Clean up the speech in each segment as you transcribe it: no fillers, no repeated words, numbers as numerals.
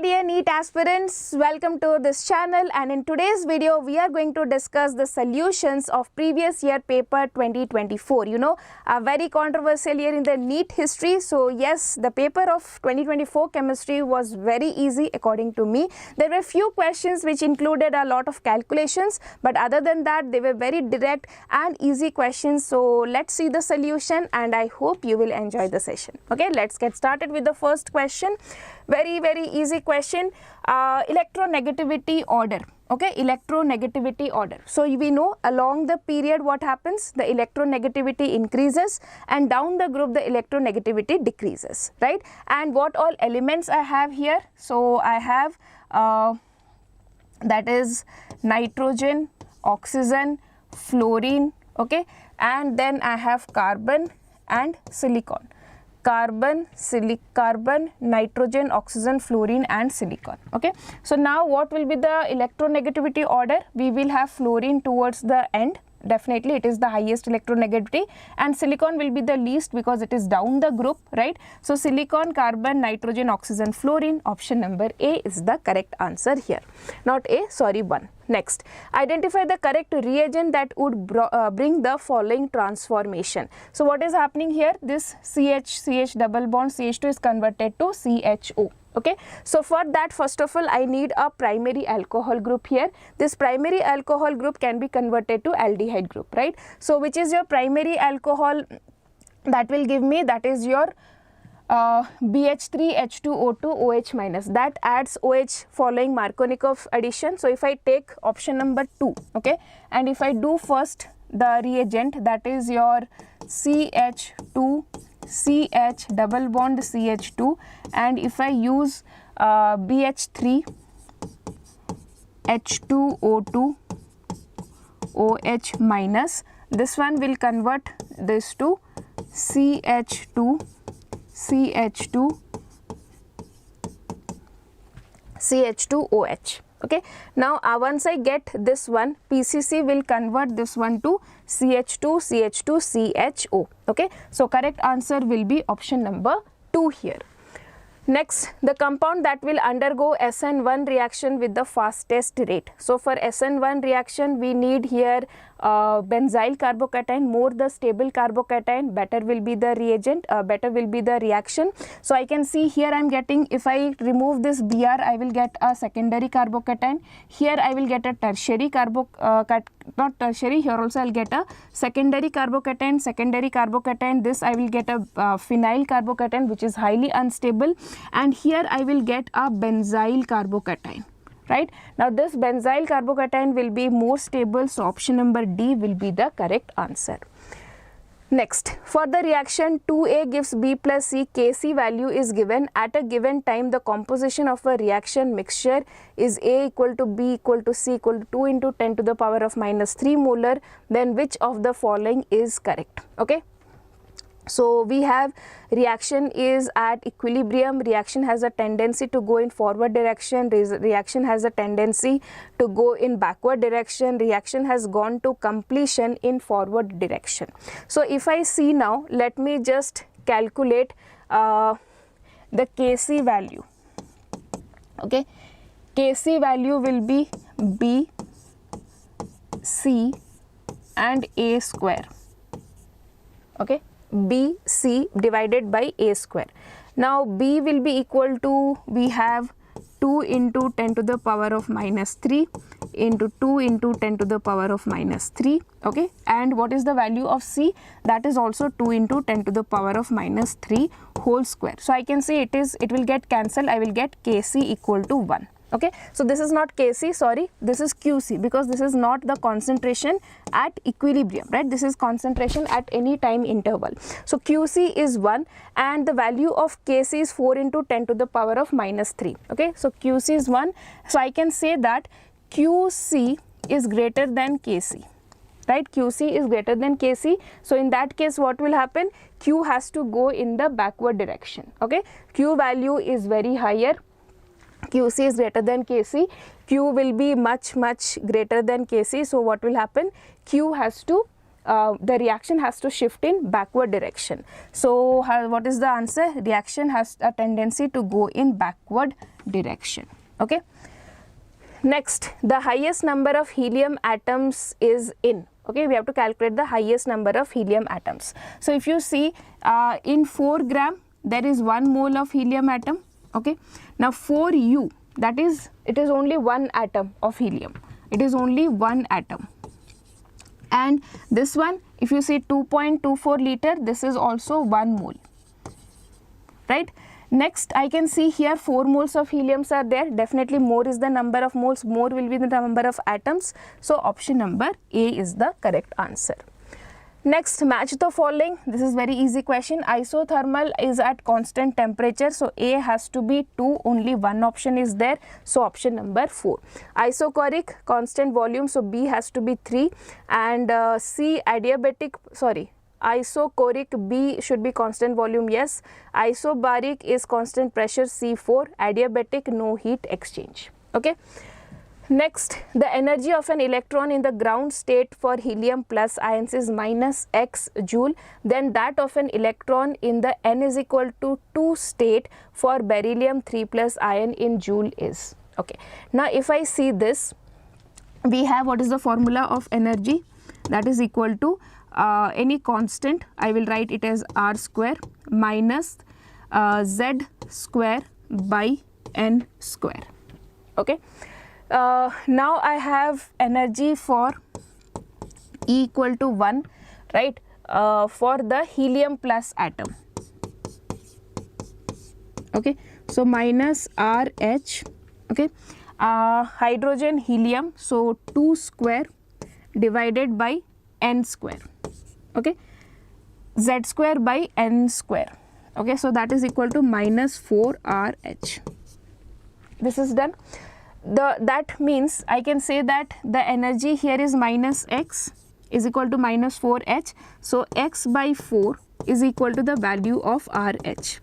my dear NEET aspirants, welcome to this channel, and in today's video we are going to discuss the solutions of previous year paper 2024. You know, a very controversial year in the NEET history. So yes, the paper of 2024 chemistry was very easy according to me. There were few questions which included a lot of calculations, but other than that they were very direct and easy questions. So let's see the solution and I hope you will enjoy the session. Okay, let's get started with the first question. Very easy question. Electronegativity order. Okay, electronegativity order. So we know along the period what happens, the electronegativity increases and down the group the electronegativity decreases, right? And what all elements I have here? So I have that is nitrogen, oxygen, fluorine, okay, and then I have carbon and silicon. Carbon, nitrogen, oxygen, fluorine and silicon. Okay, so now what will be the electronegativity order? We will have fluorine towards the end. Definitely it is the highest electronegativity, and silicon will be the least because it is down the group, right? So silicon, carbon, nitrogen, oxygen, fluorine, option number A is the correct answer here. Not A, sorry, 1. Next, identify the correct reagent that would bring the following transformation. So what is happening here? This CH double bond CH2 is converted to CHO. Okay, so for that, first of all, I need a primary alcohol group here. This primary alcohol group can be converted to aldehyde group, right? So which is your primary alcohol that will give me? That is your BH3H2O2 OH minus. That adds OH following Markovnikov addition. So if I take option number 2, okay, and if I do first the reagent, that is your CH2 CH double bond CH2, and if I use BH3 H2O2 OH minus, this one will convert this to CH2 CH2OH. Okay, now once I get this one, PCC will convert this one to CH2 CHO. Okay, so correct answer will be option number 2 here. Next, the compound that will undergo SN1 reaction with the fastest rate. So for SN1 reaction we need here benzyl carbocation. More the stable carbocation, better will be the reagent, better will be the reaction. So I can see here I am getting, if I remove this Br, I will get a secondary carbocation. Here I will get a tertiary not tertiary, here also I will get a secondary carbocation, this I will get a phenyl carbocation which is highly unstable, and here I will get a benzyl carbocation. Right, now this benzyl carbocation will be more stable, so option number D will be the correct answer. Next, for the reaction 2A gives B plus C, Kc value is given at a given time. The composition of a reaction mixture is A equal to B equal to C equal to 2 into 10 to the power of minus 3 molar. Then which of the following is correct? Okay. So we have reaction is at equilibrium, reaction has a tendency to go in forward direction, reaction has a tendency to go in backward direction, reaction has gone to completion in forward direction. So if I see now, let me just calculate the Kc value. Okay, Kc value will be B, C and A square. Okay, B, C divided by A square. Now B will be equal to, we have 2 into 10 to the power of minus 3 into 2 into 10 to the power of minus 3. Okay, and what is the value of C? That is also 2 into 10 to the power of minus 3 whole square. So I can say it will get cancelled. I will get Kc equal to 1. Okay, so this is not Kc, sorry, this is Qc, because this is not the concentration at equilibrium, right? This is concentration at any time interval. So Qc is 1 and the value of Kc is 4 into 10 to the power of minus 3. Okay, so Qc is 1. So I can say that Qc is greater than Kc. Right, Qc is greater than Kc. So in that case what will happen? Q has to go in the backward direction. Okay, Q value is very higher. Qc is greater than Kc, Q will be much greater than Kc. So what will happen? Q has to the reaction has to shift in backward direction. So what is the answer? Reaction has a tendency to go in backward direction. Okay. Next, the highest number of helium atoms is in. Okay, we have to calculate the highest number of helium atoms. So if you see in 4 gram there is 1 mole of helium atom. Okay, now for U, that is, it is only 1 atom of helium. It is only 1 atom. And this one, if you see 2.24 liter, this is also 1 mole, right? Next, I can see here 4 moles of heliums are there. Definitely more is the number of moles, more will be the number of atoms. So option number A is the correct answer. Next, match the following. This is very easy question. Isothermal is at constant temperature. So A has to be 2. Only one option is there. So option number 4. Isochoric, constant volume. So B has to be 3. And C, adiabatic, sorry. Isochoric, B should be constant volume, yes. Isobaric is constant pressure, C4. Adiabatic, no heat exchange. Okay. Next, the energy of an electron in the ground state for helium plus ions is minus x joule. Then that of an electron in the n is equal to 2 state for beryllium 3 plus ion in joule is. Okay. Now, if I see this, we have what is the formula of energy, that is equal to any constant. I will write it as r square minus z square by n square. Okay. Now I have energy for E equal to 1, right, for the helium plus atom. Okay, so minus RH, okay, hydrogen helium, so 2 square divided by n square, okay, z square by n square. Okay, so that is equal to minus 4RH. This is done. That means I can say that the energy here is minus x is equal to minus 4h. So x by 4 is equal to the value of RH.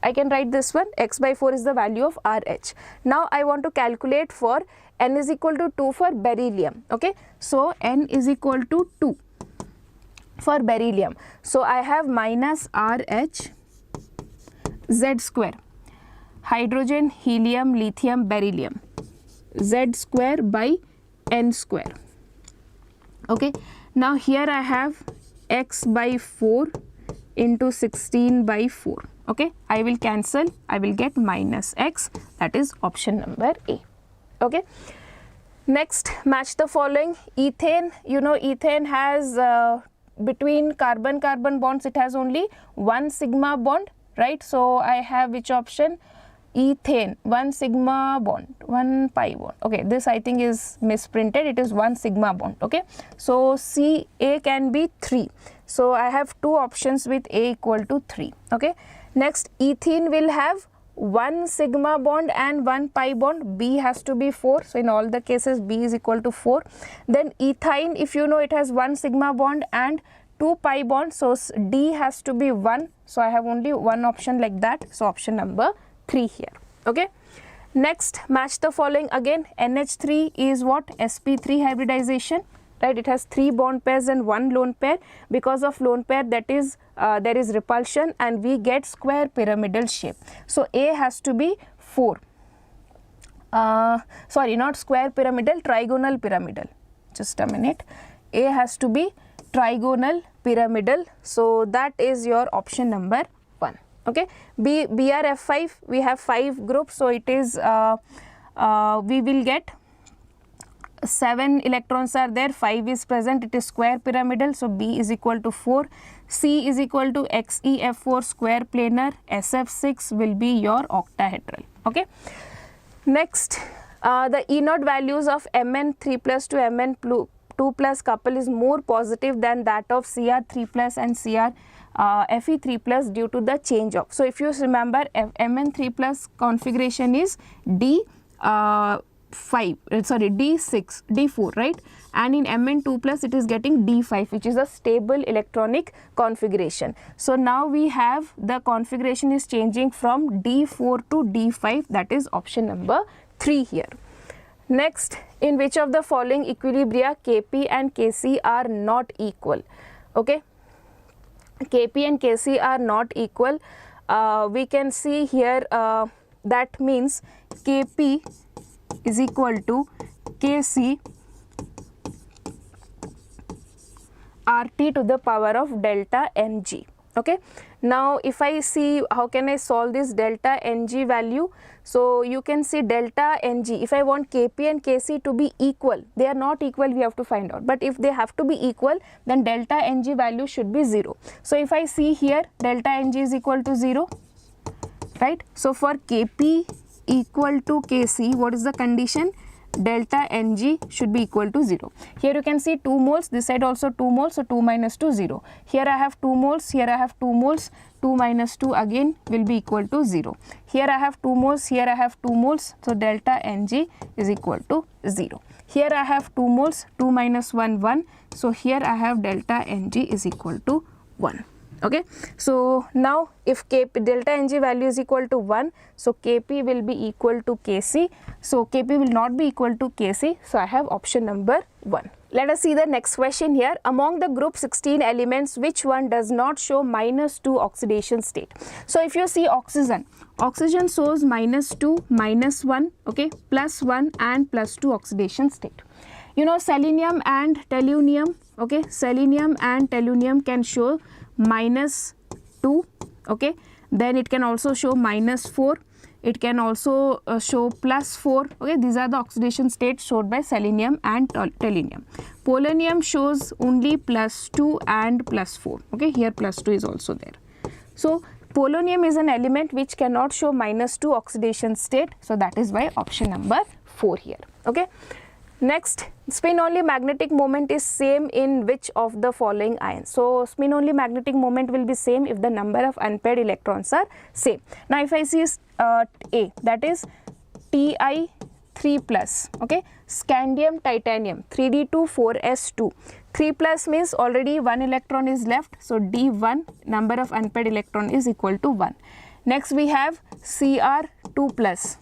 I can write this one, x by 4 is the value of RH. Now I want to calculate for n is equal to 2 for beryllium. Okay, so n is equal to 2 for beryllium. So I have minus RH z square, hydrogen, helium, lithium, beryllium, z square by n square. Okay, now here I have x by 4 into 16 by 4. Okay, I will cancel, I will get minus x, that is option number A. Okay, next, match the following. Ethane, you know, ethane has between carbon-carbon bonds, it has only one sigma bond, right? So I have which option? Ethane, 1 sigma bond, 1 pi bond. Okay, this I think is misprinted, it is 1 sigma bond. Okay, so A can be 3. So I have two options with A equal to 3. Okay, next, ethene will have 1 sigma bond and 1 pi bond. B has to be 4. So in all the cases B is equal to 4. Then ethyne, if you know, it has 1 sigma bond and 2 pi bond. So D has to be 1. So I have only one option like that. So option number 3 here. Okay, next, match the following. Again, NH3 is what? sp3 hybridization, right? It has 3 bond pairs and 1 lone pair. Because of lone pair, that is there is repulsion and we get square pyramidal shape. So A has to be 4. Sorry, not square pyramidal, trigonal pyramidal. Just a minute. A has to be trigonal pyramidal. So that is your option number 1. Okay, BRF5, we have 5 groups, so it is we will get 7 electrons are there, 5 is present, it is square pyramidal, so B is equal to 4. C is equal to XeF4 square planar, SF6 will be your octahedral. Okay, next, the E0 values of Mn3 plus to Mn2 plus couple is more positive than that of Cr3 plus and Fe3 plus due to the change of. So if you remember, Mn3 plus configuration is D6, D4, right? And in Mn2 plus it is getting D5, which is a stable electronic configuration. So now we have the configuration is changing from D4 to D5, that is option number 3 here. Next, in which of the following equilibria Kp and Kc are not equal? Okay, Kp and Kc are not equal. We can see here that means Kp is equal to Kc RT to the power of delta Mg. Okay, now if I see how can I solve this delta Ng value, so you can see delta Ng, if I want Kp and Kc to be equal, they are not equal, we have to find out, but if they have to be equal, then delta Ng value should be 0. So if I see here delta Ng is equal to 0, right? So for Kp equal to Kc, what is the condition? Delta Ng should be equal to 0. Here you can see 2 moles, this side also 2 moles, so 2 minus 2, 0. Here I have 2 moles, here I have 2 moles, 2 minus 2 again will be equal to 0. Here I have 2 moles, here I have 2 moles, so delta Ng is equal to 0. Here I have 2 moles, 2 minus 1, 1, so here I have delta Ng is equal to 1. Okay, so now if Kp, delta Ng value is equal to 1, so Kp will be equal to Kc, so Kp will not be equal to Kc, so I have option number 1. Let us see the next question here. Among the group 16 elements, which one does not show -2 oxidation state? So if you see oxygen, oxygen shows -2, -1, okay, +1 and +2 oxidation state. You know selenium and tellurium, okay, selenium and tellurium can show -2, okay, then it can also show -4, it can also show +4, okay, these are the oxidation states showed by selenium and tellurium. Polonium shows only +2 and +4, okay, here +2 is also there. So polonium is an element which cannot show -2 oxidation state, so that is why option number 4 here, okay. Next, spin only magnetic moment is same in which of the following ions? So spin only magnetic moment will be same if the number of unpaired electrons are same. Now if I see A, that is Ti3+, okay, scandium titanium 3d2 4s2, 3+ means already 1 electron is left, so D1, number of unpaired electron is equal to 1. Next we have Cr2+,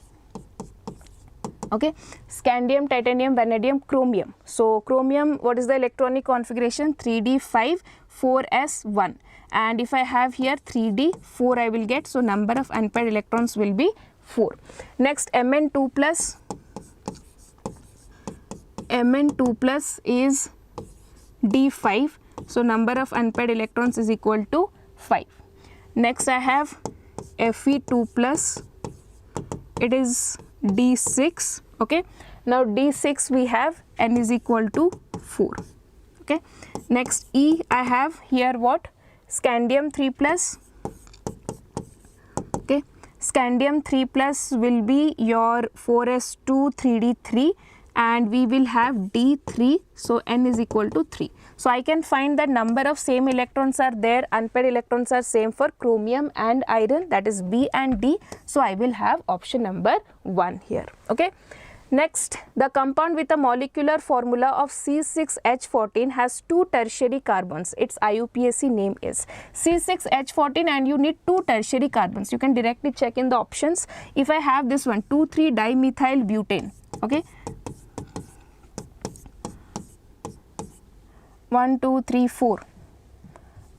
okay, scandium, titanium, vanadium, chromium. So chromium, what is the electronic configuration? 3d5 4s1, and if I have here 3d4 I will get, so number of unpaired electrons will be 4. Next Mn2+, Mn2+ is d5, so number of unpaired electrons is equal to 5. Next I have Fe2+, it is d6, okay. Now d6 we have N is equal to 4, okay. Next E, I have here what? Scandium 3+, okay, scandium 3+ will be your 4s2 3d3, and we will have d3, so N is equal to 3. So I can find that number of same electrons are there, unpaired electrons are same for chromium and iron, that is B and D, so I will have option number 1 here, okay. Next, the compound with a molecular formula of C6H14 has 2 tertiary carbons. Its IUPAC name is C6H14, and you need 2 tertiary carbons. You can directly check in the options. If I have this one, 2,3-dimethyl butane, okay, 1 2 3 4,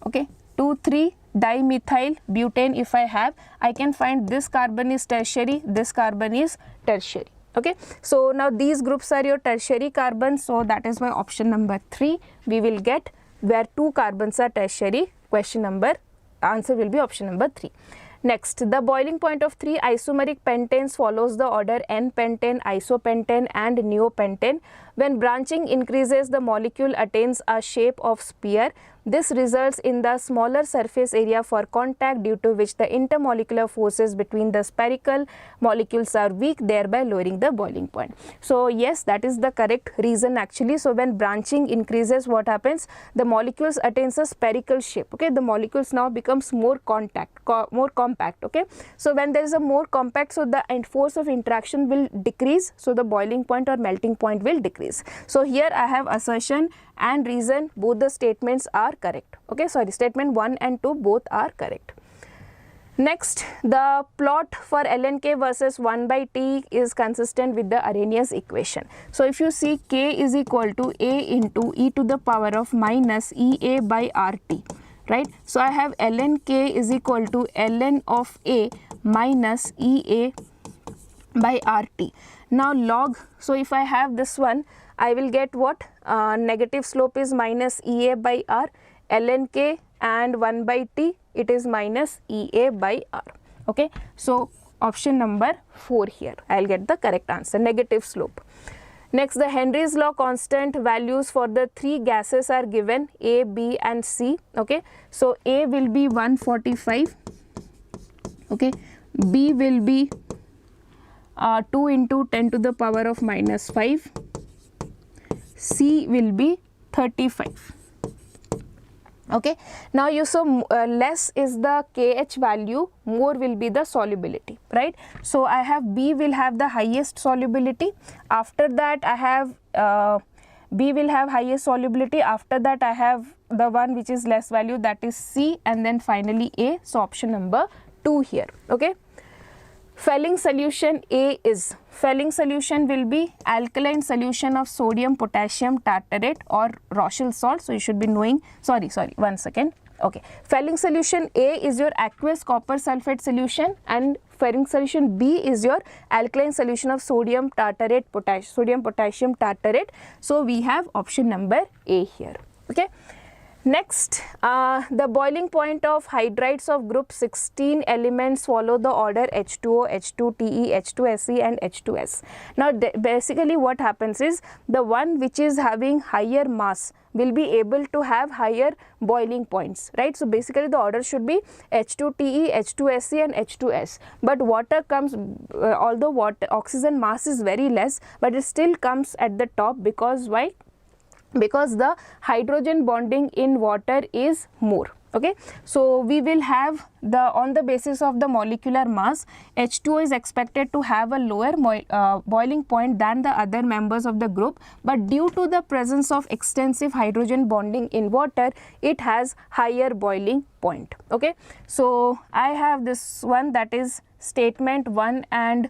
okay, 2,3-dimethyl butane if I have, I can find this carbon is tertiary, this carbon is tertiary, okay. So now these groups are your tertiary carbons, so that is why option number 3 we will get, where 2 carbons are tertiary. Question number, answer will be option number 3. Next, the boiling point of 3 isomeric pentanes follows the order N-pentane, isopentane and neopentane. When branching increases, the molecule attains a shape of sphere. This results in the smaller surface area for contact, due to which the intermolecular forces between the spherical molecules are weak, thereby lowering the boiling point. So yes, that is the correct reason actually. So when branching increases, what happens? The molecules attains a spherical shape, okay. The molecules now becomes more compact, okay. So when there is a more compact, so the force of interaction will decrease, so the boiling point or melting point will decrease. So here I have assertion and reason, both the statements are correct, okay. Sorry, statement 1 and 2 both are correct. Next, the plot for lnk versus 1 by t is consistent with the Arrhenius equation. So if you see, k is equal to a into e to the power of minus ea by rt, right? So I have ln k is equal to ln of a minus ea by rt. Now log, so if I have this one, I will get what? Negative slope is minus ea by r, ln k and 1 by t, it is minus ea by r. Okay, so option number 4 here, I will get the correct answer, negative slope. Next, the Henry's law constant values for the 3 gases are given, A, B and C. Okay, so A will be 145, okay, B will be 2 into 10 to the power of minus 5, C will be 35. Okay, now you saw less is the KH value, more will be the solubility, right? So I have B will have the highest solubility, after that I have B will have highest solubility, after that I have the one which is less value, that is C, and then finally A. So option number 2 here. Okay, Felling solution A is, Felling solution will be alkaline solution of sodium potassium tartarate or Rochelle salt. So you should be knowing, sorry, one second. Okay, Felling solution A is your aqueous copper sulfate solution, and Felling solution B is your alkaline solution of sodium tartarate sodium potassium tartarate. So we have option number A here. Okay. Next, the boiling point of hydrides of group 16 elements follow the order H2O, H2TE, H2SE and H2S. Now basically what happens is, the one which is having higher mass will be able to have higher boiling points, right? So basically the order should be H2TE, H2SE and H2S. But water comes, although oxygen mass is very less, but it still comes at the top, because why? Because the hydrogen bonding in water is more. Okay, so we will have the, on the basis of the molecular mass, H2O is expected to have a lower boiling point than the other members of the group, but due to the presence of extensive hydrogen bonding in water, it has higher boiling point. Okay, so I have this one, that is statement 1 and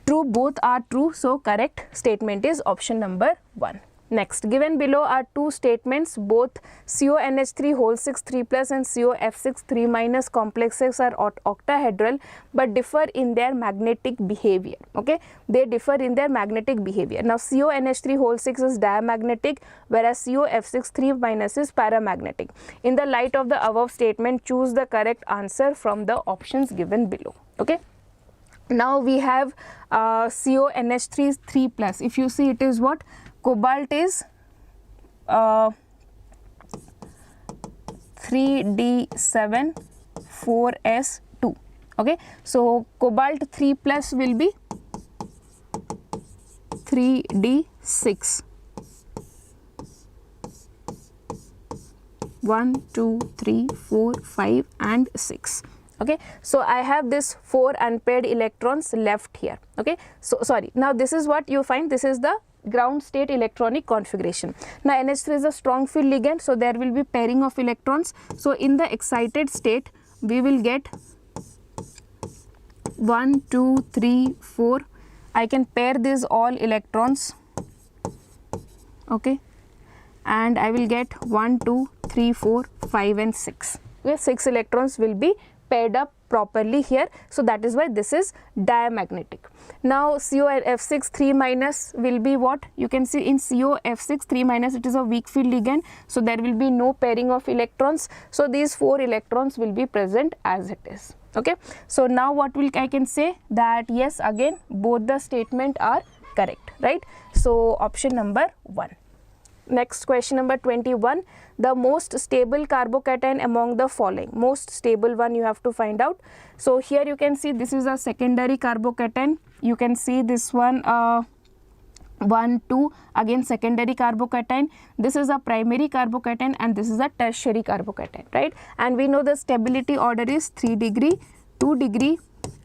true, both are true, so correct statement is option number 1. Next, given below are 2 statements, both CONH3 whole 6 3 plus and COF6 3 minus complexes are octahedral but differ in their magnetic behavior. Okay, they differ in their magnetic behavior. Now CONH3 whole 6 is diamagnetic, whereas COF6 3 minus is paramagnetic. In the light of the above statement, choose the correct answer from the options given below. Okay, now we have CONH3 3 plus. If you see, it is what? Cobalt is 3d7 4s2. Okay, so cobalt 3 plus will be 3d6 1 2 3 4 5 and 6. Okay, so I have this 4 unpaired electrons left here. Okay, so sorry, now this is what you find, this is the ground state electronic configuration. Now NH3 is a strong field ligand, so there will be pairing of electrons. So in the excited state we will get 1 2 3 4. I can pair these all electrons, okay, and I will get 1 2 3 4 5 and 6. Okay, 6 electrons will be paired up properly here, so that is why this is diamagnetic. Now COF6 3 minus will be what? You can see in COF6 3 minus, it is a weak field ligand, so there will be no pairing of electrons, so these 4 electrons will be present as it is. Okay, so now what will I can say, that yes, again both the statement are correct, right? So option number 1. Next, question number 21, the most stable carbocation among the following. Most stable one you have to find out. So here you can see this is a secondary carbocation. You can see this one 1 2, again secondary carbocation. This is a primary carbocation and this is a tertiary carbocation, right? And we know the stability order is 3 degree, 2 degree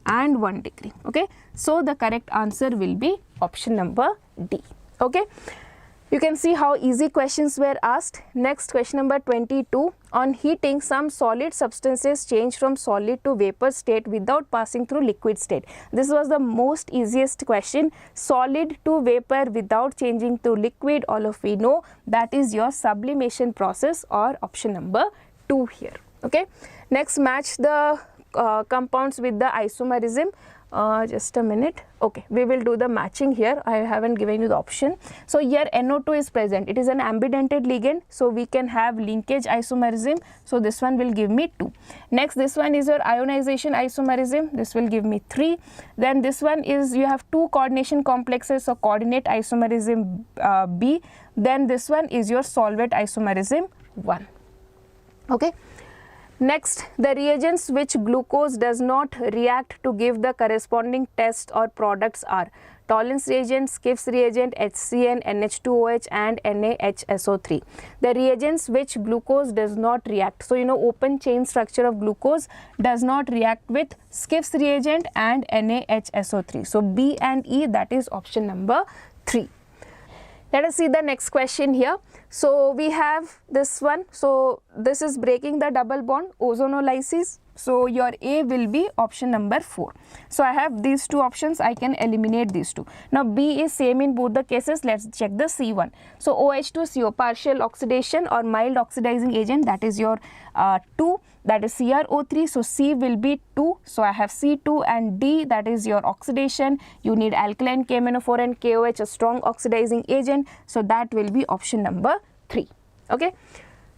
and 1 degree. Okay, so the correct answer will be option number D. Okay. You can see how easy questions were asked. Next, question number 22. On heating, some solid substances change from solid to vapor state without passing through liquid state. This was the most easiest question. Solid to vapor without changing to liquid, all of we know that is your sublimation process, or option number 2 here. Okay. Next, match the compounds with the isomerism. Just a minute. Okay, we will do the matching here. I haven't given you the option. So here NO2 is present. It is an ambidentate ligand, so we can have linkage isomerism. So this one will give me 2. Next, this one is your ionization isomerism. This will give me 3. Then this one is, you have 2 coordination complexes, so coordinate isomerism B. Then this one is your solvent isomerism 1. Okay. Next, the reagents which glucose does not react to give the corresponding test or products are Tollens reagent, Skiff's reagent, HCN, NH2OH and NaHSO3. The reagents which glucose does not react. So, you know, open chain structure of glucose does not react with Skiff's reagent and NaHSO3. So, B and E, that is option number 3. Let us see the next question here. So, we have this one. So, this is breaking the double bond, ozonolysis. So, your A will be option number 4. So, I have these 2 options, I can eliminate these 2. Now, B is same in both the cases. Let us check the C1. So, OH2CO, partial oxidation or mild oxidizing agent, that is your 2, that is CrO3. So, C will be 2. So, I have C2 and D, that is your oxidation. You need alkaline KMNO4 and KOH, a strong oxidizing agent. So, that will be option number 3. Okay.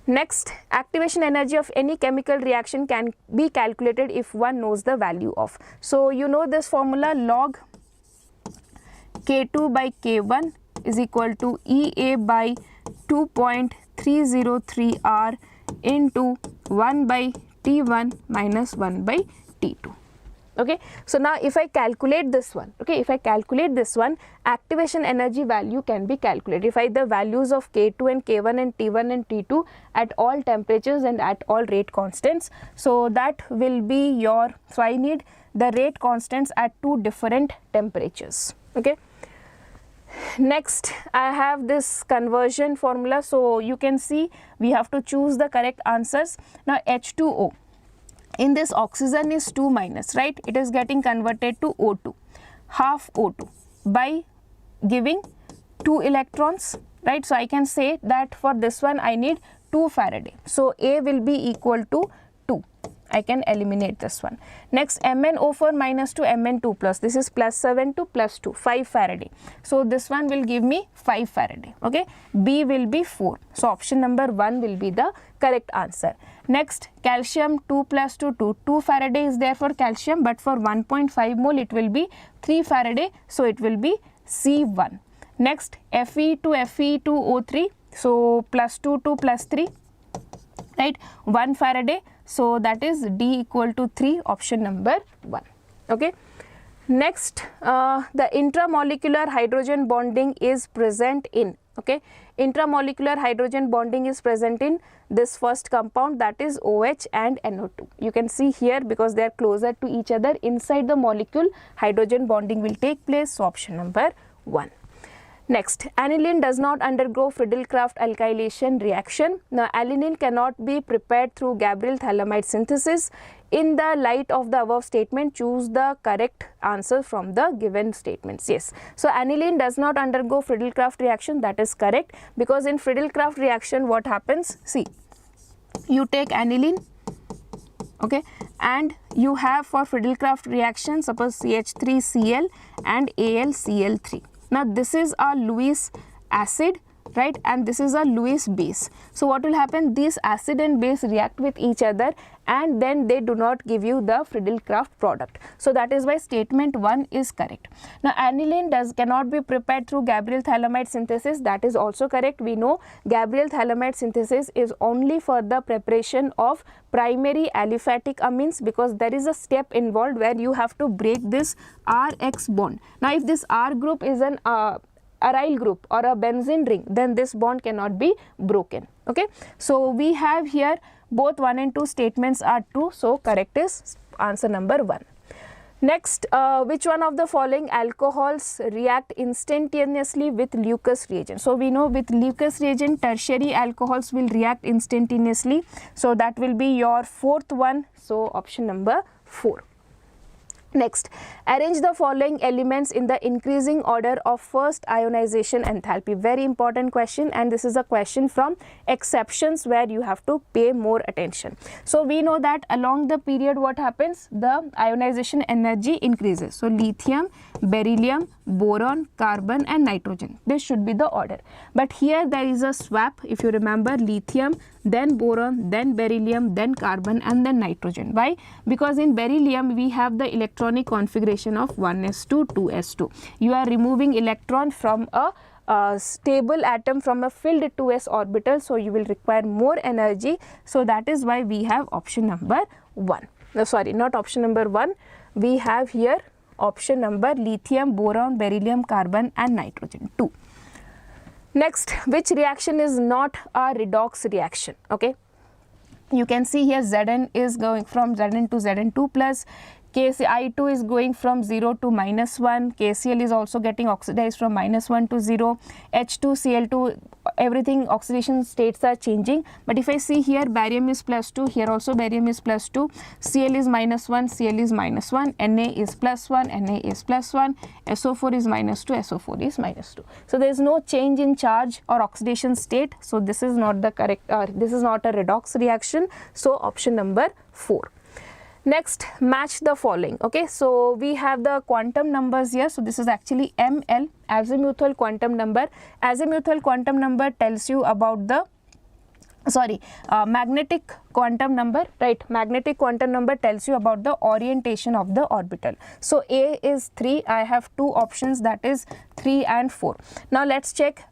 Next, activation energy of any chemical reaction can be calculated if one knows the value of. So, you know this formula, log K2 by K1 is equal to EA by 2.303 R into 1 by T1 minus 1 by T2. Okay. So, now if I calculate this one, okay, if I calculate this one, activation energy value can be calculated. If I the values of K2 and K1 and T1 and T2 at all temperatures and at all rate constants. So, that will be your, so I need the rate constants at 2 different temperatures. Okay. Next, I have this conversion formula. So, you can see we have to choose the correct answers. Now, H2O. In this, oxygen is 2 minus, right? It is getting converted to O2, half O2 by giving 2 electrons, right? So, I can say that for this one I need 2 Faraday. So, A will be equal to 2. I can eliminate this one. Next, MnO4 minus to Mn2 plus. This is plus 7 to plus 2, 5 Faraday. So, this one will give me 5 Faraday. Okay. B will be 4. So, option number 1 will be the correct answer. Next, calcium 2 plus 2, 2 Faraday is there for calcium, but for 1.5 mole it will be 3 Faraday. So, it will be C1. Next, Fe to Fe2O3. So, plus 2 to plus 3, right, 1 Faraday. So, that is D equal to 3, option number 1. Okay. Next, the intramolecular hydrogen bonding is present in, okay, intramolecular hydrogen bonding is present in this first compound, that is OH and NO2. You can see here because they are closer to each other, inside the molecule hydrogen bonding will take place. So, option number 1. Next, aniline does not undergo Friedel-Crafts alkylation reaction. Now, alanine cannot be prepared through Gabriel thalamide synthesis. In the light of the above statement, choose the correct answer from the given statements. Yes. So, aniline does not undergo Friedel-Crafts reaction, that is correct, because in Friedel-Crafts reaction what happens? See, you take aniline, okay, and you have for Friedel-Crafts reaction, suppose CH3Cl and AlCl3. Now, this is a Lewis acid, right, and this is a Lewis base. So, what will happen? These acid and base react with each other and then they do not give you the Friedel-Crafts product. So, that is why statement 1 is correct. Now, aniline cannot be prepared through Gabriel thalamide synthesis, that is also correct. We know Gabriel thalamide synthesis is only for the preparation of primary aliphatic amines, because there is a step involved where you have to break this RX bond. Now, if this R group is an aryl group or a benzene ring, then this bond cannot be broken. Okay. So, we have here both 1 and 2 statements are true. So, correct is answer number 1. Next, which one of the following alcohols react instantaneously with Lucas reagent? So we know with Lucas reagent tertiary alcohols will react instantaneously. So that will be your fourth one. So option number 4. Next, arrange the following elements in the increasing order of first ionization enthalpy. Very important question, and this is a question from exceptions where you have to pay more attention. So we know that along the period what happens, the ionization energy increases. So lithium, beryllium, boron, carbon and nitrogen, this should be the order. But here there is a swap. If you remember, lithium, then boron, then beryllium, then carbon and then nitrogen. Why? Because in beryllium we have the electronic configuration of 1s2 2s2. You are removing electron from a stable atom from a filled 2s orbital, so you will require more energy. So that is why we have option number 1. No, sorry, not option number 1. We have here option number lithium, boron, beryllium, carbon and nitrogen 2. Next, which reaction is not a redox reaction? Okay, you can see here Zn is going from Zn to Zn2 plus, KCl2 is going from 0 to -1, KCl is also getting oxidized from -1 to 0, H2Cl2, everything oxidation states are changing. But if I see here, barium is +2, here also barium is +2, Cl is -1, Cl is -1, Na is +1, Na is +1, SO4 is -2, SO4 is -2. So there is no change in charge or oxidation state. So this is not the correct, this is not a redox reaction. So option number 4. Next, match the following. Okay, so we have the quantum numbers here. So this is actually ML, azimuthal quantum number. Azimuthal quantum number tells you about the magnetic quantum number, right? Magnetic quantum number tells you about the orientation of the orbital. So A is 3. I have two options, that is 3 and 4. Now let's check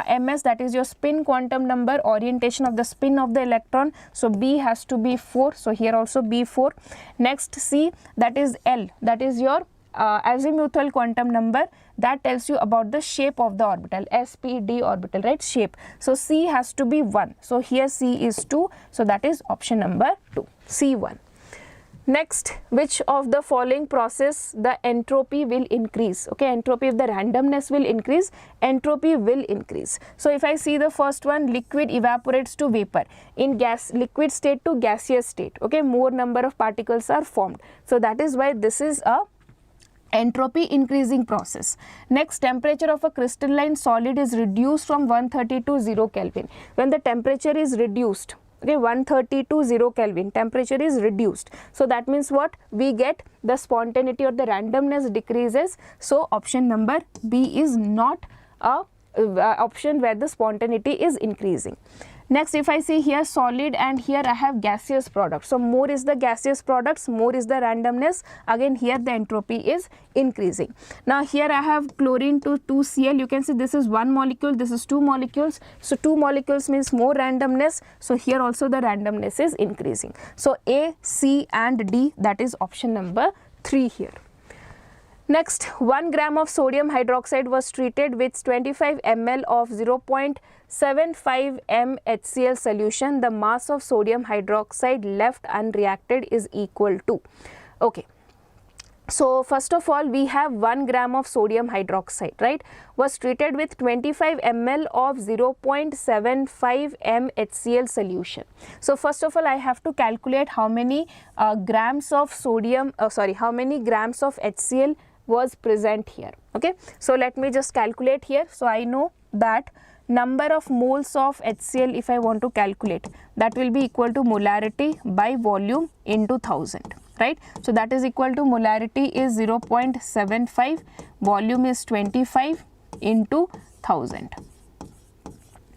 MS, that is your spin quantum number, orientation of the spin of the electron. So B has to be 4. So here also B4. Next C, that is L, that is your azimuthal quantum number, that tells you about the shape of the orbital, SPD orbital, right? Shape. So C has to be 1. So here C is 2. So that is option number 2, C1. Next, which of the following process the entropy will increase? Okay, entropy, if the randomness will increase, entropy will increase. So if I see the first one, liquid evaporates to vapor. In liquid state to gaseous state, okay, more number of particles are formed. So that is why this is a entropy increasing process. Next, temperature of a crystalline solid is reduced from 130 to 0 Kelvin. When the temperature is reduced, okay, 130 to 0 Kelvin, temperature is reduced. So that means what? We get the spontaneity or the randomness decreases. So option number B is not a option where the spontaneity is increasing. Next, if I see here solid and here I have gaseous product. So more is the gaseous products, more is the randomness. Again here the entropy is increasing. Now here I have chlorine to 2Cl. You can see this is one molecule, this is two molecules. So two molecules means more randomness. So here also the randomness is increasing. So A, C and D, that is option number 3 here. Next, 1 gram of sodium hydroxide was treated with 25 ml of 0.75 m HCl solution. The mass of sodium hydroxide left unreacted is equal to. Okay. So first of all, we have 1 gram of sodium hydroxide, right, was treated with 25 ml of 0.75 m HCl solution. So first of all, I have to calculate how many grams of sodium, how many grams of HCl was present here. Okay, so let me just calculate here. So I know that number of moles of HCl, if I want to calculate, that will be equal to molarity by volume into 1000, right? So that is equal to molarity is 0.75, volume is 25 into 1000.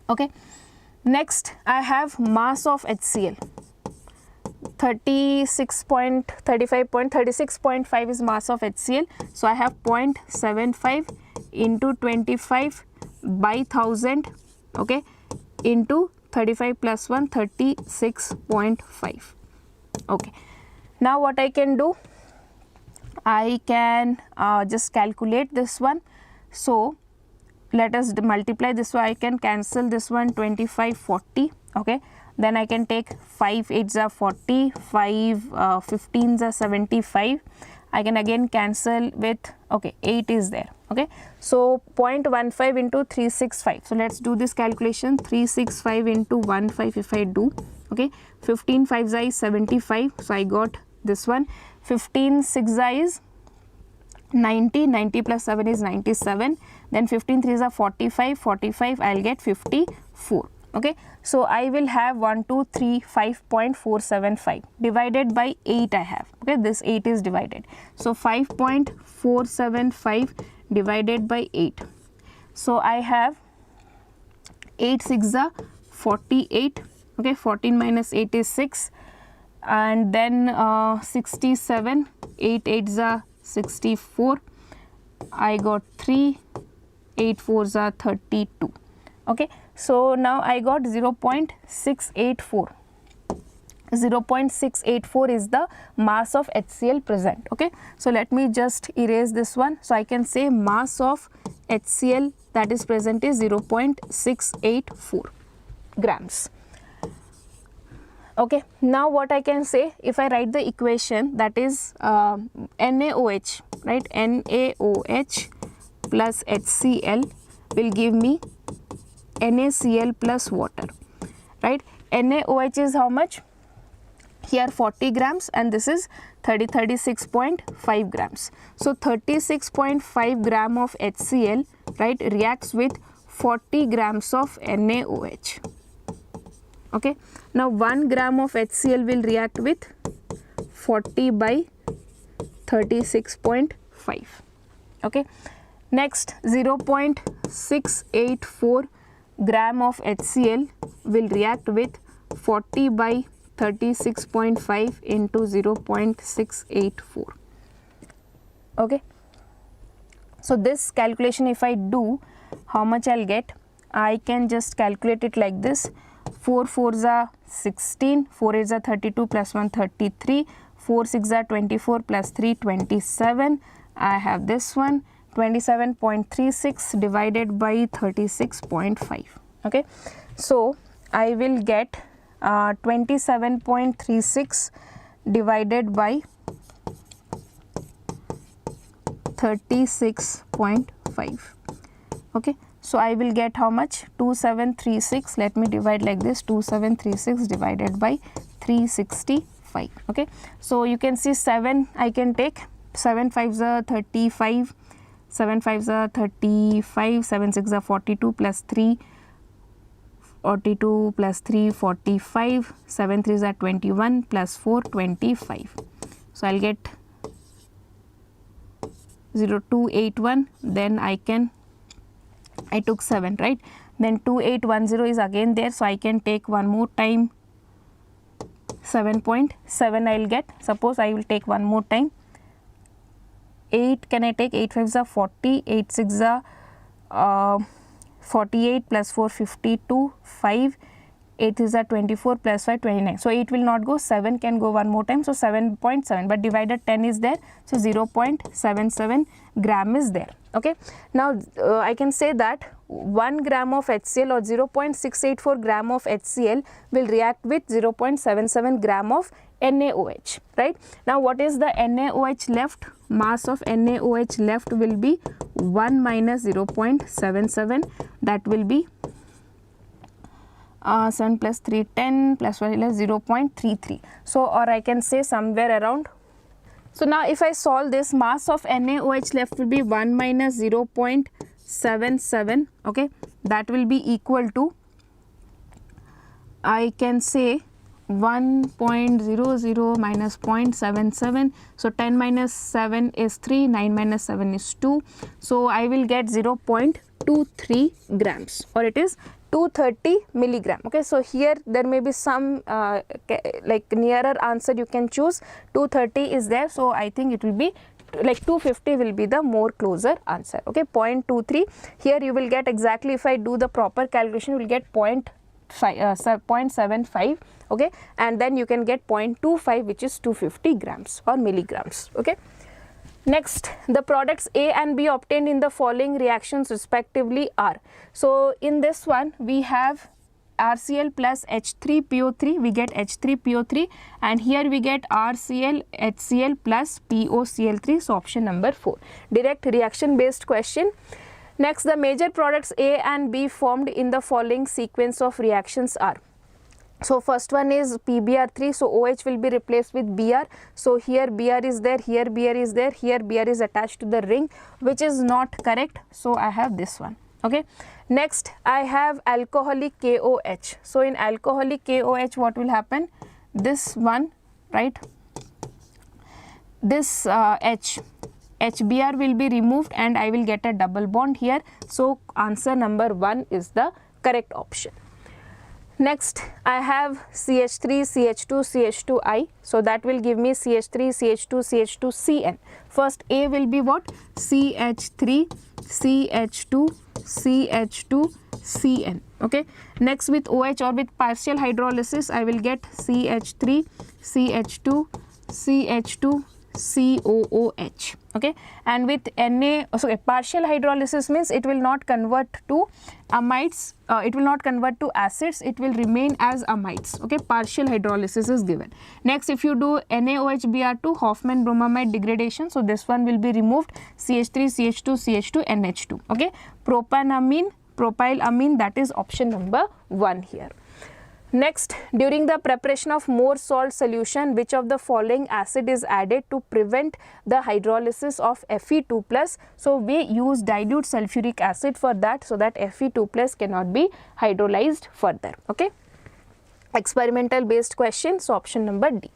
Okay, next I have mass of HCl. 36.5 is mass of HCl. So I have 0.75 into 25 by 1000, okay, into 35 plus 1, 36.5. Okay, now what I can do, I can just calculate this one. So let us multiply this one. I can cancel this one, 25, 40, okay. Then I can take 5 8s are 40, 5 15s are 75. I can again cancel with, okay, 8 is there. Okay, so 0.15 into 365. So let's do this calculation. 365 into 15 if I do, okay, 15 5s is 75. So I got this one. 15 6s is 90, 90 plus 7 is 97, then 15 3s are 45, 45 I'll get 54. Okay, so I will have 1 2 3 5.475 divided by 8 I have. Okay, this 8 is divided, so 5.475 divided by 8. So I have 8 6 are 48. Okay, 14 minus 8 is 6, and then 67, 8 8s are 64. I got 3, 8 4s are 32. Okay, so now I got 0.684. 0.684 is the mass of HCl present. Okay, so let me just erase this one. So I can say mass of HCl that is present is 0.684 grams. Okay, now what I can say, if I write the equation, that is NaOH, right? NaOH plus HCl will give me NaCl plus water, right? NaOH is how much? Here 40 grams, and this is 36.5 grams. So 36.5 gram of HCl, right, reacts with 40 grams of NaOH. Okay, now 1 gram of HCl will react with 40 by 36.5. Okay, next 0.684 gram of HCl will react with 40 by 36.5 into 0.684. Okay, so this calculation if I do, how much I'll get? I can just calculate it like this. 4 4s are 16, 4 8s are 32 plus 1 33, 4 6s are 24 plus 3 27. I have this one, 27.36 divided by 36.5. Okay, so I will get 27.36 divided by 36.5. Okay, so I will get how much? 2736. Let me divide like this. 2736 divided by 365. Okay, so you can see 7 I can take. 7 5s are 35, 7 5s are 35, 7 6 are 42 plus 3 42 plus 3 45, 7 3s are 21 plus 4 25. So I'll get 0281. Then I took 7, right? Then 2810 is again there, so I can take one more time 7.7 I'll get. Suppose I will take one more time 8. Can I take 8 5s are 40, 8 6s are 48 plus 4 52, 5, 8 is are 24 plus 5 29. So 8 will not go, 7 can go one more time, so 7.7, but divided 10 is there, so 0.77 gram is there. Okay, now I can say that 1 gram of HCl or 0.684 gram of HCl will react with 0.77 gram of NaOH, right? Now what is the NaOH left? Mass of NaOH left will be 1 minus 0.77, that will be 7 plus 3 10 plus 1 is 0.33. So or I can say somewhere around. So now if I solve this, mass of NaOH left will be 1 minus 0.77. Okay, that will be equal to, I can say 1.00 minus 0.77. So 10 minus 7 is 3, 9 minus 7 is 2. So I will get 0.23 grams, or it is 230 milligram. Okay, so here there may be some like nearer answer you can choose. 230 is there, so I think it will be like 250 will be the more closer answer. Okay, 0.23 here you will get exactly, if I do the proper calculation, you will get 0.75. okay, and then you can get 0.25, which is 250 grams or milligrams. Okay, next, the products A and B obtained in the following reactions respectively are. So in this one we have RCl plus H3PO3, we get H3PO3, and here we get RCl HCl plus POCl3. So option number 4, direct reaction based question. Next, the major products A and B formed in the following sequence of reactions are. So first one is PBr3, so OH will be replaced with Br. So here Br is there, here Br is there, here Br is attached to the ring, which is not correct. So I have this one. Okay. Next, I have alcoholic KOH. So in alcoholic KOH, what will happen? This one, right? This HBr will be removed and I will get a double bond here. So answer number 1 is the correct option. Next, I have CH3, CH2, CH2I. So that will give me CH3, CH2, CH2CN. First A will be what? CH3, CH2, CH2, CN. Okay. Next, with OH or with partial hydrolysis, I will get CH3, CH2, CH2, COOH. Okay. And with Na, sorry, partial hydrolysis means it will not convert to amides, it will not convert to acids, it will remain as amides. Okay. Partial hydrolysis is given. Next, if you do NaOHBr2, Hoffman bromamide degradation, so this one will be removed, CH3, CH2, CH2, NH2. Okay. Propanamine, propylamine, that is option number 1 here. Next, during the preparation of more salt solution, which of the following acid is added to prevent the hydrolysis of Fe2+? So we use dilute sulfuric acid for that, so that Fe2+ cannot be hydrolyzed further. Okay. Experimental based question, so option number D.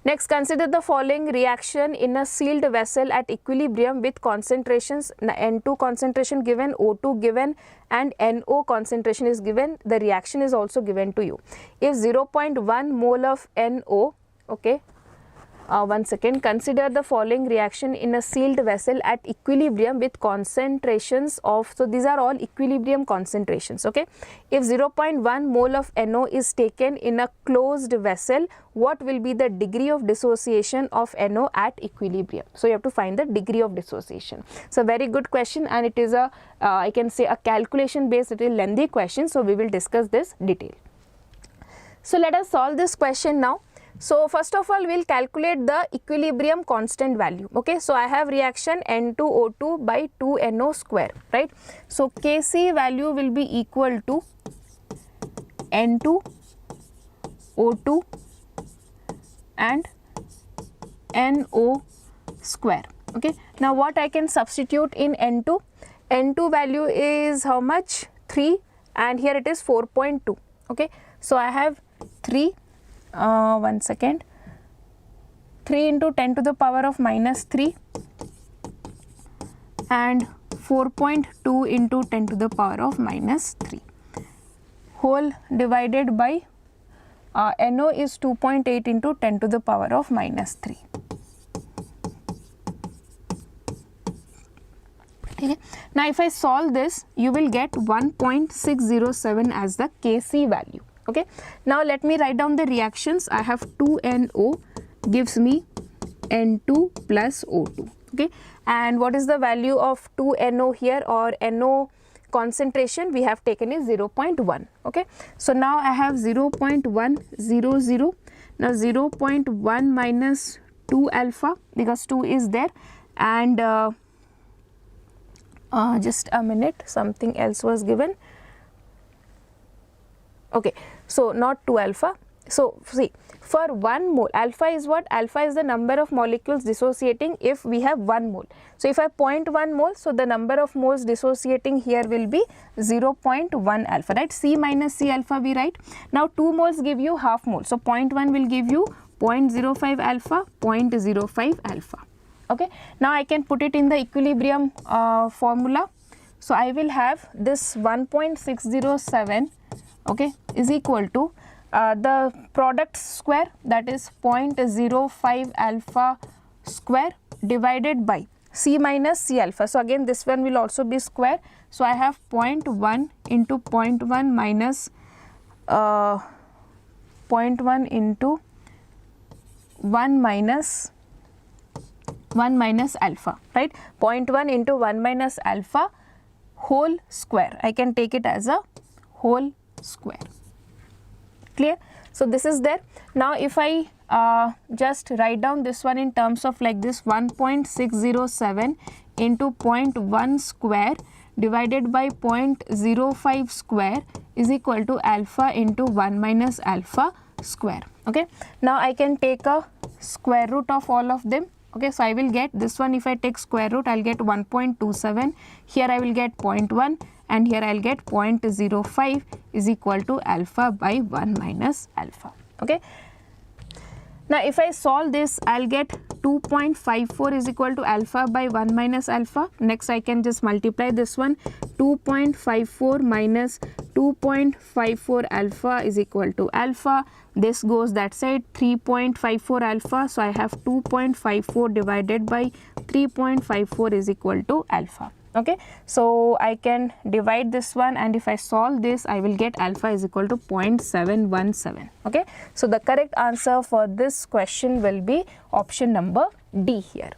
Next, consider the following reaction in a sealed vessel at equilibrium with concentrations N2 concentration given, O2 given, and NO concentration is given. The reaction is also given to you. If 0.1 mole of NO, okay, one second, consider the following reaction in a sealed vessel at equilibrium with concentrations of, so these are all equilibrium concentrations. Okay. If 0.1 mole of NO is taken in a closed vessel, what will be the degree of dissociation of NO at equilibrium? So you have to find the degree of dissociation. So very good question, and it is a I can say a calculation based, it is lengthy question. So we will discuss this detail. So let us solve this question now. So first of all, we will calculate the equilibrium constant value. Okay. So I have reaction N2O2 by 2NO square, right? So Kc value will be equal to N2O2 and NO square. Okay. Now what I can substitute in N2? N2 value is how much? 3, and here it is 4.2. Okay. So I have 3. One second, 3 into 10 to the power of minus 3 and 4.2 into 10 to the power of minus 3 whole divided by NO is 2.8 into 10 to the power of minus 3. Okay. Now if I solve this, you will get 1.607 as the Kc value. Okay. Now let me write down the reactions. I have 2NO gives me N2 plus O2. Okay. And what is the value of 2NO here, or NO concentration we have taken is 0.1. Okay. So now I have 0.100. Now 0.1 minus 2 alpha, because 2 is there, and just a minute, something else was given. Okay, so not 2 alpha. So see, for 1 mole, alpha is what? Alpha is the number of molecules dissociating if we have 1 mole. So if I have 0.1 mole, so the number of moles dissociating here will be 0.1 alpha, right? C minus C alpha we write. Now 2 moles give you half mole. So 0.1 will give you 0.05 alpha, 0.05 alpha. Okay. Now I can put it in the equilibrium formula. So I will have this 1.607, okay, is equal to the product square, that is 0.05 alpha square divided by C minus C alpha. So again this one will also be square. So I have 0.1 into 0.1 minus 0.1 into 1 minus alpha, right? 0.1 into 1 minus alpha whole square. I can take it as a whole square. Clear? So this is there. Now if I just write down this one in terms of like this, 1.607 into 0.1 square divided by 0.05 square is equal to alpha into 1 minus alpha square. Okay, now I can take a square root of all of them. Okay, so I will get this one, if I take square root, I'll get 1.27, here I will get 0.1, and here I'll get 0.05 is equal to alpha by 1 minus alpha. Okay, now if I solve this, I'll get 2.54 is equal to alpha by 1 minus alpha. Next I can just multiply this one, 2.54 minus 2.54 alpha is equal to alpha. This goes that side, 3.54 alpha, so I have 2.54 divided by 3.54 is equal to alpha. Okay, so I can divide this one, and if I solve this, I will get alpha is equal to 0.717. Okay, so the correct answer for this question will be option number D here.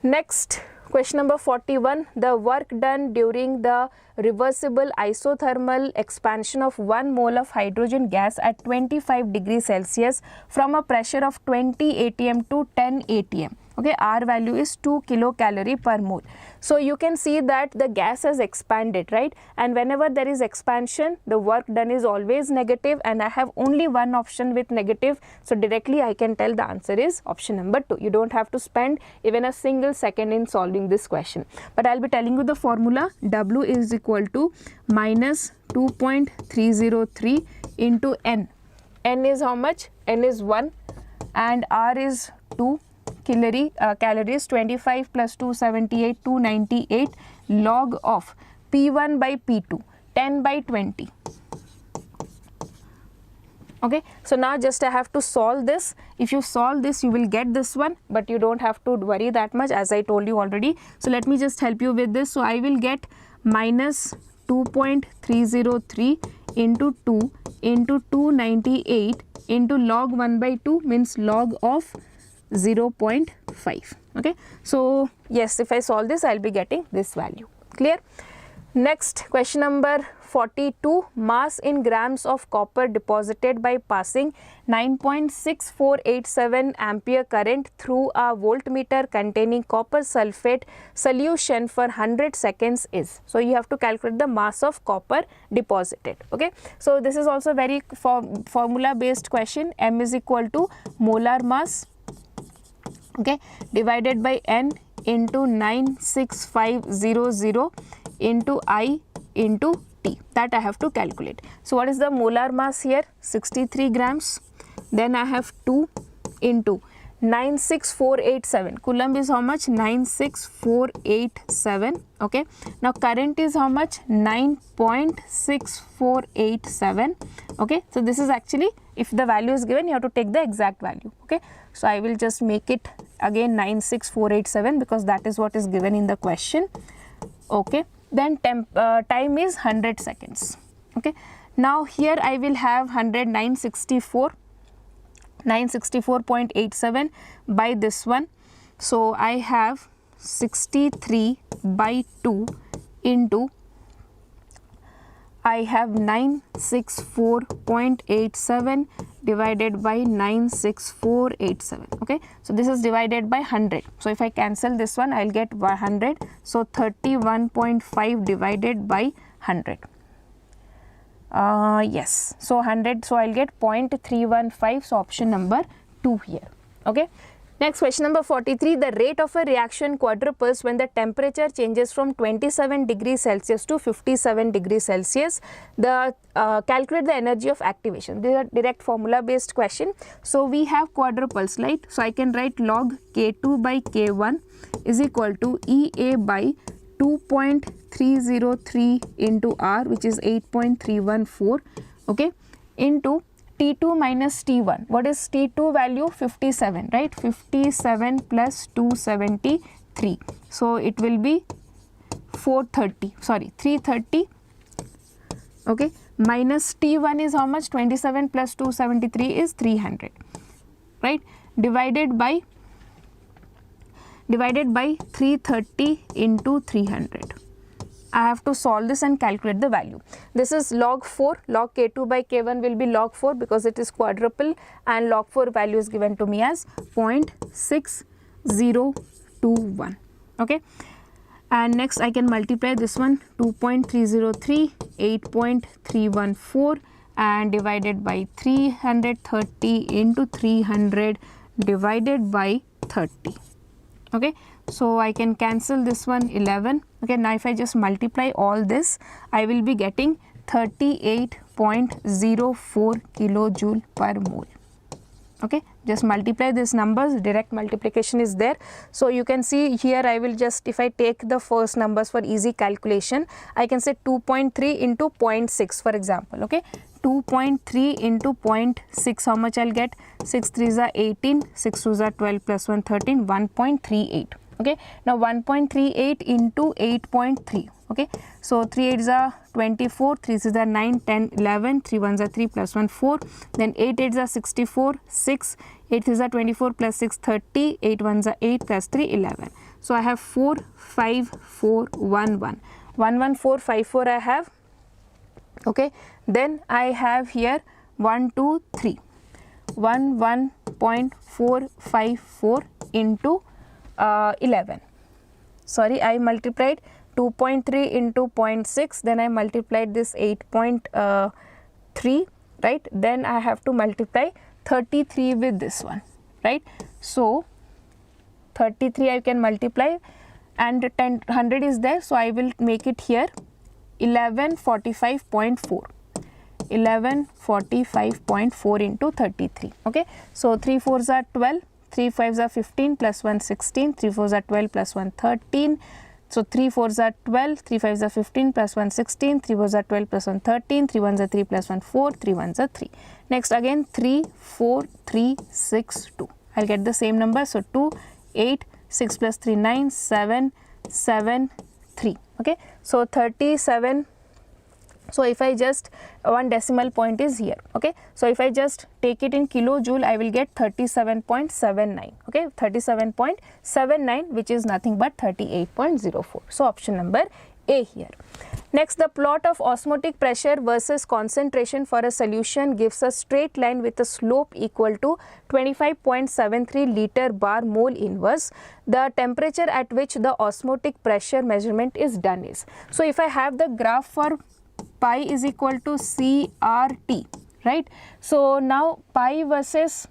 Next, question number 41, the work done during the reversible isothermal expansion of 1 mole of hydrogen gas at 25 degrees Celsius from a pressure of 20 atm to 10 atm. Okay, R value is 2 kilocalorie per mole. So you can see that the gas has expanded, right? And whenever there is expansion, the work done is always negative, and I have only one option with negative. So directly I can tell the answer is option number 2. You don't have to spend even a single second in solving this question. But I'll be telling you the formula. W is equal to minus 2.303 into N. N is how much? N is 1 and R is 2. Calories 25 plus 278, 298 log of P1 by P2, 10 by 20. Okay, so now just I have to solve this. If you solve this, you will get this one, but you don't have to worry that much, as I told you already. So let me just help you with this. So I will get minus 2.303 into 2 into 298 into log 1 by 2 means log of 0.5. Okay, so yes, if I solve this, I'll be getting this value. Clear? Next, question number 42, mass in grams of copper deposited by passing 9.6487 ampere current through a voltmeter containing copper sulfate solution for 100 seconds is. So you have to calculate the mass of copper deposited. Okay, so this is also very formula based question. M is equal to molar mass, okay, divided by N into 96500 into I into T, that I have to calculate. So what is the molar mass here? 63 grams. Then I have 2 into 96487. Coulomb is how much? 96487. Okay, now current is how much? 9.6487. okay, so this is actually, if the value is given, you have to take the exact value. Okay, so I will just make it again 96487 because that is what is given in the question. Okay, then time is 100 seconds. Okay, now here I will have 964.87 by this one. So I have 63 by 2 into, I have 964.87 divided by 96487. Okay, so this is divided by 100. So if I cancel this one, I'll get 100. So 31.5 divided by 100. Yes, so 100. So I'll get 0.315. So option number 2 here. Okay. Next, question number 43, the rate of a reaction quadruples when the temperature changes from 27 degrees Celsius to 57 degrees Celsius. Calculate the energy of activation. This is a direct formula based question. So we have quadruples, right? So I can write log K2 by K1 is equal to EA by 2.303 into R, which is 8.314, okay, into T2 minus T1. What is T2 value? 57, right? 57 plus 273. So it will be 330. Okay. Minus T1 is how much? 27 plus 273 is 300. Right? Divided by 330 into 300. I have to solve this and calculate the value. This is log 4, log k2 by k1 will be log 4 because it is quadruple, and log 4 value is given to me as 0.6021. Okay, and next I can multiply this one, 2.303, 8.314 and divided by 330 into 300 divided by 30. Okay, so I can cancel this one, 11. Okay, now if I just multiply all this, I will be getting 38.04 kilojoule per mole. Okay, just multiply these numbers, direct multiplication is there. So you can see here, I will just, if I take the first numbers for easy calculation, I can say 2.3 into 0.6 for example. Okay, 2.3 into 0.6, how much I'll get? 6 3s are 18, 6 2s are 12 plus 1 13, 1.38. Okay, now 1.38 into 8.3. Okay, so 3 8s are 24, 3 6s are 9, 10, 11, 3 1s are 3 plus 1 4, then 8 8s are 64, 6, 8 3s are 24 plus 6 30, 8 1s are 8 plus 3 11. So I have 4 5 4 1 1, 1 1 4 5 4 I have. Okay, then I have here 1 2 3, 1.454 into 11. Sorry, I multiplied 2.3 into 0.6, then I multiplied this 8.3, right? Then I have to multiply 33 with this one, right? So 33 I can multiply, and 100 is there, so I will make it here 1145.4. 1145.4 into 33. Okay, so 3 4s are 12, 3 5s are 15 plus 1 16, 3 4s are 12 plus 1 13. So 3 4s are 12, 3 5s are 15 plus 1 16, 3 4s are 12 plus 1 13, 3 1s are 3 plus 1 4, 3 1s are 3. Next again 3 4 3 6 2. I'll get the same number. So 2 8, 6 plus 3 9, 7 7 3. Okay, so 37. So if I just, one decimal point is here. Okay, so if I just take it in kilojoule, I will get 37.79. okay, 37.79, which is nothing but 38.04. so option number A here. Next, the plot of osmotic pressure versus concentration for a solution gives a straight line with a slope equal to 25.73 liter bar mole inverse. The temperature at which the osmotic pressure measurement is done is. So if I have the graph for pi is equal to CRT, right? So now pi versus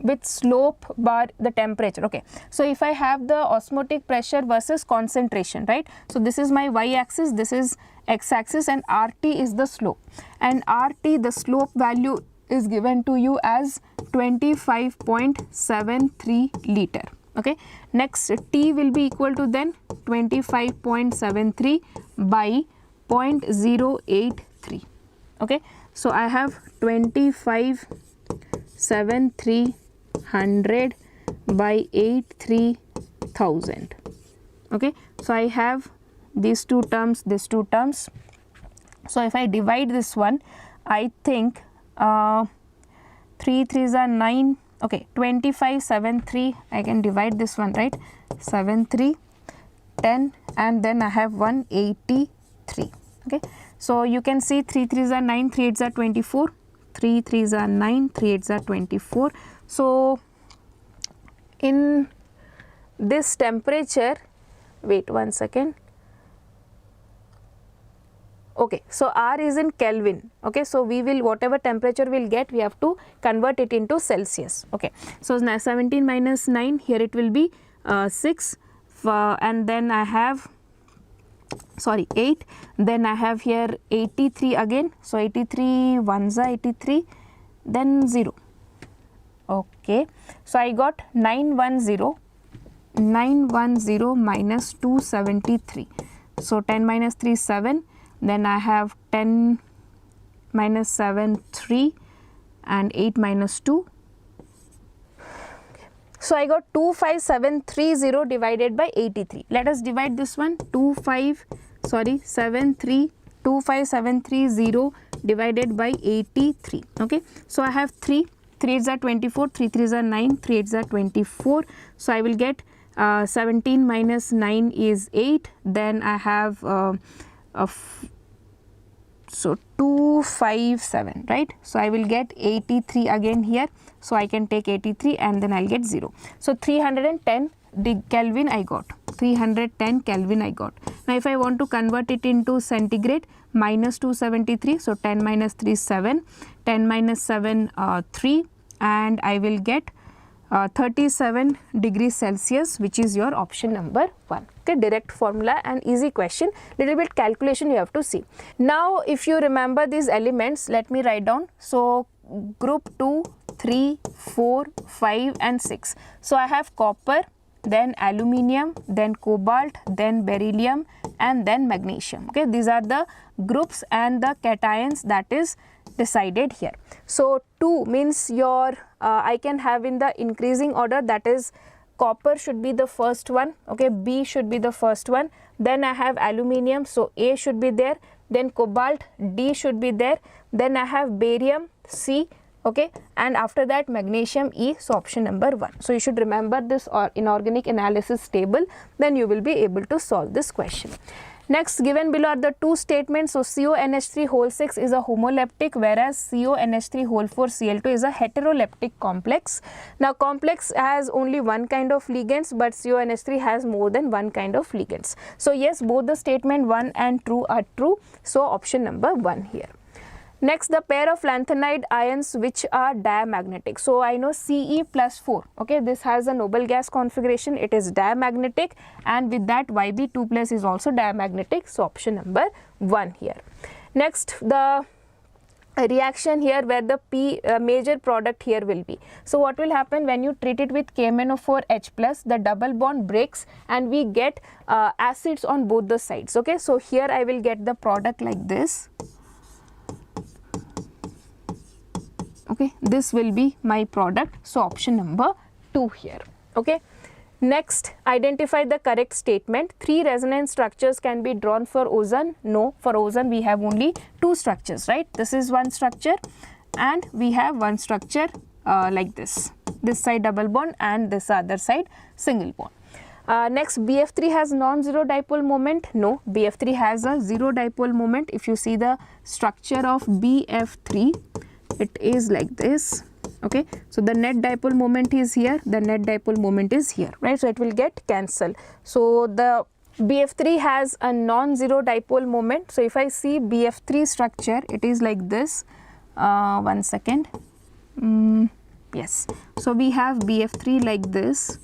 with slope bar the temperature. Okay, so if I have the osmotic pressure versus concentration, right? So this is my y-axis, this is x-axis, and RT is the slope, and RT, the slope value is given to you as 25.73 liter. Okay, next T will be equal to then 25.73 by 0.083. Okay, so I have 25,700 by 83,000. Okay, so I have these two terms, these two terms. So if I divide this one, I think 3 3s are 9. Okay, 2573, I can divide this one, right? 73, 10, and then I have 183. Okay, so you can see 3 3s are 9, 3 8s are 24, 3 3s are 9, 3 8s are 24. So in this temperature, wait one second. Okay, so R is in Kelvin. Okay, so we will, whatever temperature we'll get, we have to convert it into Celsius. Okay, so 17 minus 9, here it will be 6, and then I have, sorry, 8, then I have here 83 again. So 83 ones are 83, then 0. Okay, so I got 910 minus 273. So 10 minus 3 7. Then I have 10 minus 7, 3, and 8 minus 2. So I got 25730 divided by 83. Let us divide this one. 25730 divided by 83. Okay, so I have 3 3s are 24, 3 3s are 9, 3 8s are 24. So I will get 17 minus 9 is 8. Then I have so 257, right? So I will get 83 again here. So I can take 83 and then I'll get 0. So 310 Kelvin I got. 310 Kelvin I got. Now if I want to convert it into centigrade, minus 273. So 10 minus 3 is 7. 10 minus 7 3, and I will get 37 degrees Celsius, which is your option number 1. Okay, direct formula and easy question, little bit calculation you have to see. Now if you remember these elements, let me write down. So group 2, 3, 4, 5 and 6. So I have copper, then aluminium, then cobalt, then beryllium and then magnesium. Okay, these are the groups and the cations that is decided here. So 2 means your I can have in the increasing order, that is copper should be the first one, okay, B should be the first one, then I have aluminium, so A should be there, then cobalt, D should be there, then I have barium, C, okay, and after that magnesium, E, so option number 1. So you should remember this inorganic analysis table, then you will be able to solve this question. Next, given below are the two statements. So CONH3 whole 6 is a homoleptic, whereas CONH3 whole 4 Cl2 is a heteroleptic complex. Now complex has only one kind of ligands, but CONH3 has more than one kind of ligands. So yes, both the statement 1 and 2 are true. So option number 1 here. Next, the pair of lanthanide ions which are diamagnetic. So I know Ce plus 4, okay, this has a noble gas configuration, it is diamagnetic, and with that Yb2 plus is also diamagnetic, so option number 1 here. Next, the reaction here where the P major product here will be. So what will happen when you treat it with KMnO4H plus, the double bond breaks and we get acids on both the sides, okay. So here I will get the product like this. Okay, this will be my product, so option number 2 here, okay. Next, identify the correct statement. 3 resonance structures can be drawn for ozone. No, for ozone we have only 2 structures, right? This is one structure and we have one structure like this side double bond and this other side single bond. Next, BF3 has non-zero dipole moment. No, BF3 has a zero dipole moment. If you see the structure of BF3, it is like this, okay. So the net dipole moment is here, the net dipole moment is here, right? So it will get cancelled. So the BF3 has a non-zero dipole moment. So if I see BF3 structure, it is like this. One second. Yes. So we have BF3 like this.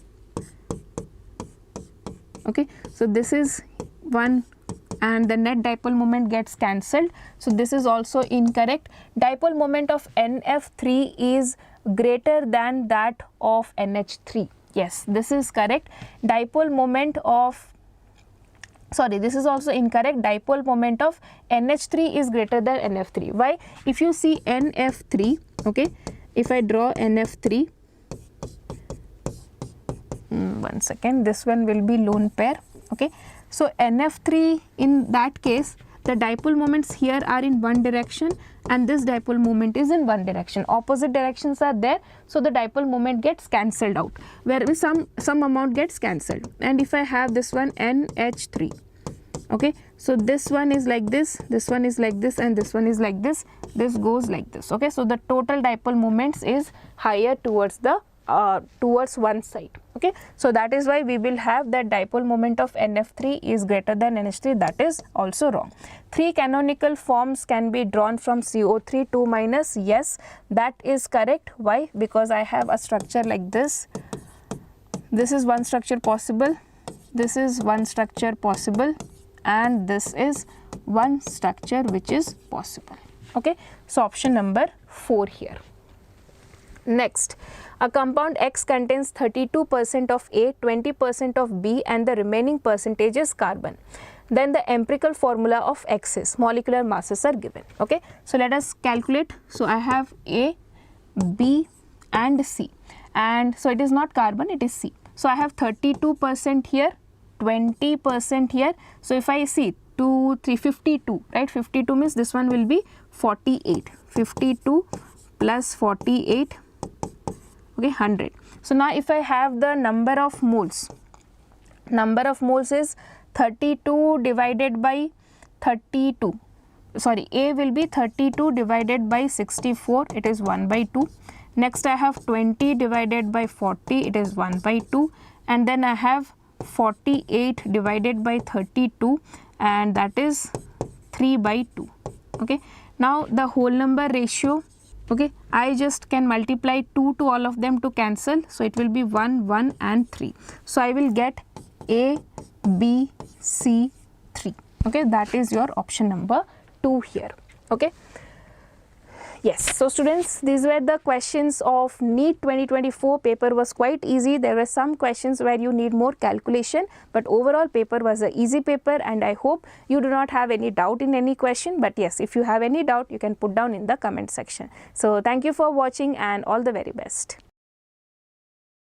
Okay. So this is one, and the net dipole moment gets cancelled. So this is also incorrect. Dipole moment of NF3 is greater than that of NH3. Yes, this is correct. Dipole moment of, sorry, this is also incorrect. Dipole moment of NH3 is greater than NF3. Why? If you see NF3, okay, if I draw NF3, one second, this one will be lone pair, okay. So NF3, in that case, the dipole moments here are in one direction and this dipole moment is in one direction. Opposite directions are there, so the dipole moment gets cancelled out, where some amount gets cancelled. And if I have this one NH3, okay, so this one is like this one is like this, and this one is like this goes like this, okay. So the total dipole moments is higher towards the towards one side, okay. So that is why we will have that dipole moment of NF3 is greater than NH3. That is also wrong. 3 canonical forms can be drawn from CO3 2 minus. Yes, that is correct. Why? Because I have a structure like this. This is one structure possible, this is one structure possible, and this is one structure which is possible, okay. So option number 4 here. Next, a compound X contains 32% of A, 20% of B, and the remaining percentage is carbon. Then the empirical formula of X is, molecular masses are given, okay. So let us calculate. So I have A, B and C, and so it is not carbon, it is C. So I have 32% here, 20% here. So if I see 2, 3, 52, right, 52 means this one will be 48, 52 plus 48, okay, 100. So now if I have the number of moles, number of moles is 32 divided by 32. Sorry, A will be 32 divided by 64, it is 1 by 2. Next I have 20 divided by 40, it is 1 by 2. And then I have 48 divided by 32, and that is 3 by 2. Okay, now the whole number ratio, okay, I just can multiply 2 to all of them to cancel, so it will be 1, 1 and 3. So I will get A, B, C, 3. Okay, that is your option number 2 here. Okay. Yes, so students, these were the questions of NEET 2024. Paper was quite easy. There were some questions where you need more calculation, but overall paper was an easy paper, and I hope you do not have any doubt in any question. But yes, if you have any doubt, you can put down in the comment section. So thank you for watching and all the very best.